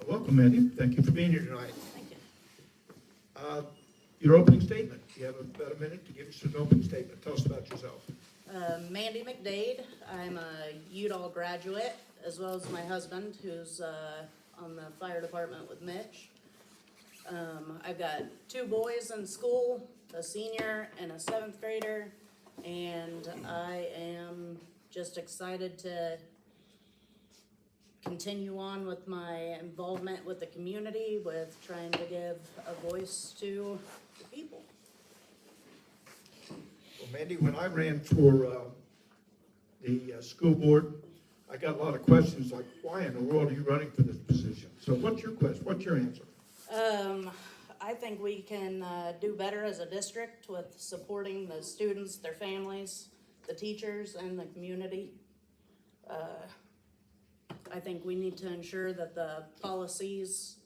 Welcome, Mandy. Thank you for being here tonight. Thank you. Your opening statement. You have about a minute to give us an opening statement. Tell us about yourself. Mandy McDade. I'm a Udall graduate, as well as my husband, who's on the fire department with Mitch. I've got two boys in school, a senior and a seventh grader, and I am just excited to continue on with my involvement with the community, with trying to give a voice to the people. Well, Mandy, when I ran for the school board, I got a lot of questions like, why in the world are you running for this position? So what's your question? What's your answer? I think we can do better as a district with supporting the students, their families, the teachers, and the community. I think we need to ensure that the policies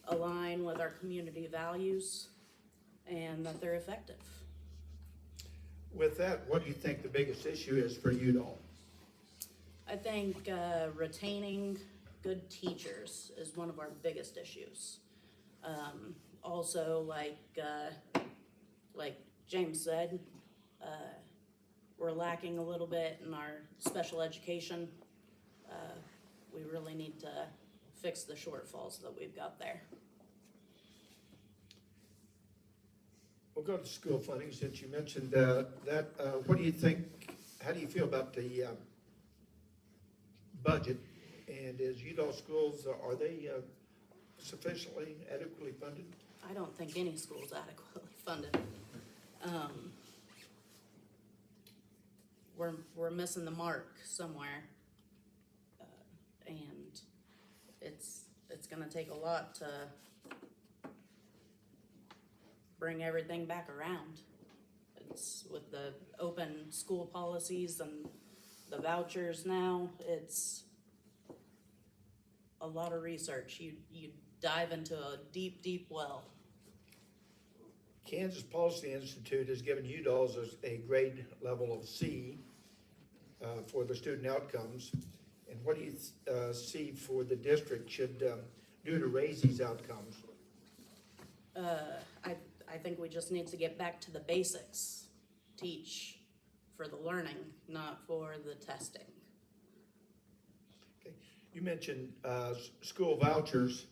align with our community values and that they're effective. With that, what do you think the biggest issue is for Udall? I think retaining good teachers is one of our biggest issues. Also, like James said, we're lacking a little bit in our special education. We really need to fix the shortfalls that we've got there. We'll go to school funding since you mentioned that. What do you think, how do you feel about the budget? And is Udall schools, are they sufficiently, adequately funded? I don't think any school's adequately funded. We're missing the mark somewhere. And it's gonna take a lot to bring everything back around. It's with the open school policies and the vouchers now, it's a lot of research. You dive into a deep, deep well. Kansas Policy Institute has given Udall's a grade level of C for the student outcomes. And what do you see for the district should do to raise these outcomes? I think we just need to get back to the basics. Teach for the learning, not for the testing. Okay. You mentioned school vouchers,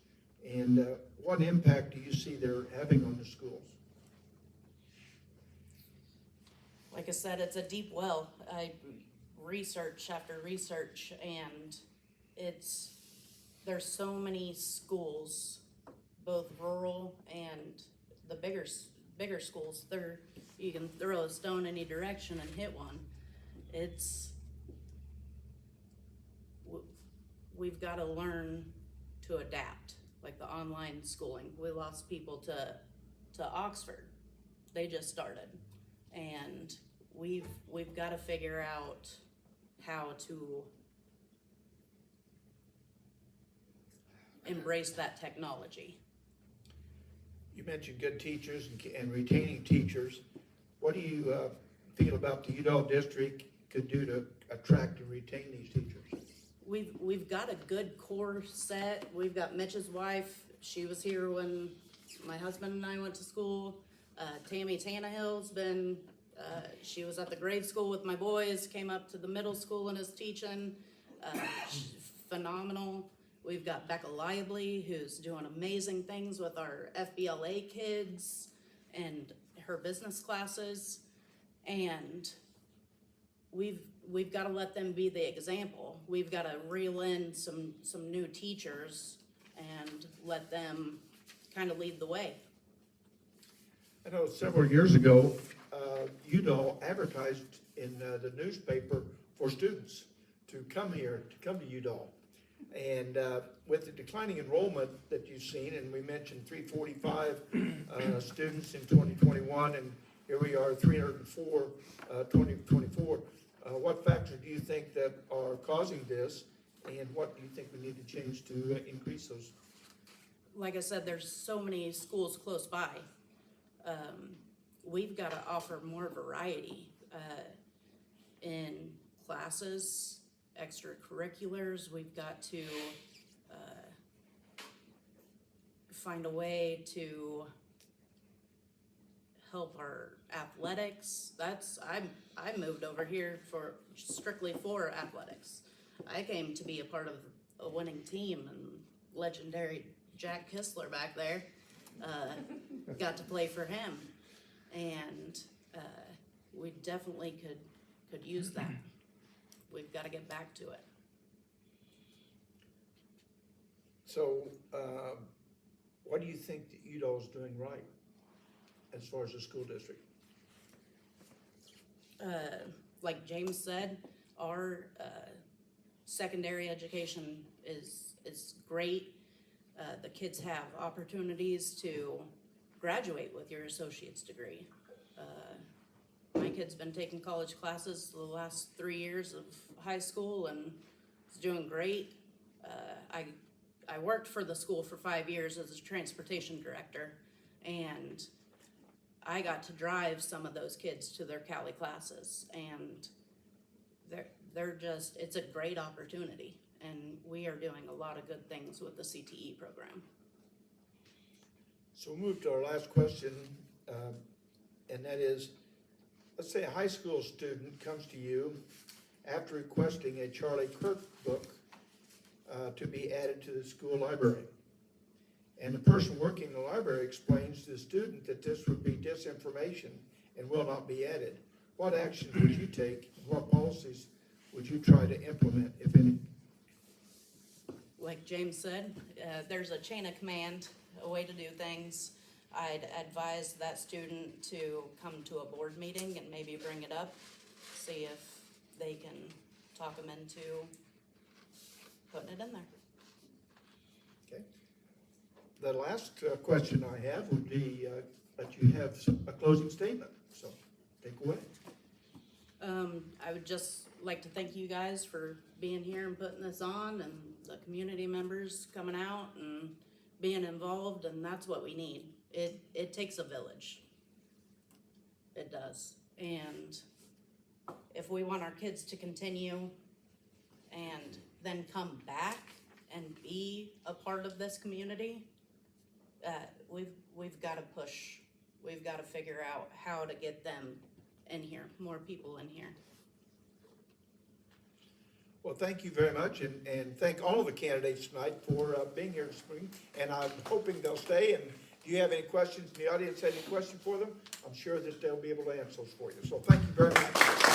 and what impact do you see they're having on the schools? Like I said, it's a deep well. I research after research, and there's so many schools, both rural and the bigger schools. You can throw a stone any direction and hit one. We've got to learn to adapt, like the online schooling. We lost people to Oxford. They just started, and we've got to figure out how to embrace that technology. You mentioned good teachers and retaining teachers. What do you feel about the Udall district could do to attract and retain these teachers? We've got a good core set. We've got Mitch's wife. She was here when my husband and I went to school. Tammy Tannehill's been, she was at the grade school with my boys, came up to the middle school and is teaching. Phenomenal. We've got Becca Lively, who's doing amazing things with our FBLA kids and her business classes. And we've got to let them be the example. We've got to reel in some new teachers and let them kind of lead the way. I know several years ago, Udall advertised in the newspaper for students to come here, to come to Udall. And with the declining enrollment that you've seen, and we mentioned 345 students in 2021, and here we are, 304 2024. What factors do you think that are causing this, and what do you think we need to change to increase those? Like I said, there's so many schools close by. We've got to offer more variety in classes, extracurriculars. We've got to find a way to help our athletics. I moved over here strictly for athletics. I came to be a part of a winning team, and legendary Jack Kistler back there, got to play for him. And, we definitely could use that. We've gotta get back to it. So, what do you think that Udall's doing right as far as the school district? Like James said, our secondary education is great. The kids have opportunities to graduate with your associate's degree. My kid's been taking college classes the last 3 years of high school and is doing great. I worked for the school for 5 years as a transportation director, and I got to drive some of those kids to their Cali classes, and they're just, it's a great opportunity, and we are doing a lot of good things with the CTE program. So we'll move to our last question, and that is, let's say a high school student comes to you after requesting a Charlie Kirk book to be added to the school library. And the person working in the library explains to the student that this would be disinformation and will not be added. What actions would you take? What policies would you try to implement, if any? Like James said, there's a chain of command, a way to do things. I'd advise that student to come to a board meeting and maybe bring it up, see if they can talk them into putting it in there. Okay. The last question I have would be that you have a closing statement, so take away. I would just like to thank you guys for being here and putting this on, and the community members coming out and being involved, and that's what we need. It takes a village. It does. And if we want our kids to continue and then come back and be a part of this community, we've got to push. We've got to figure out how to get them in here, more people in here. Well, thank you very much, and thank all of the candidates tonight for being here this morning, and I'm hoping they'll stay. And do you have any questions? The audience have any questions for them? I'm sure that they'll be able to answer those for you. So thank you very much.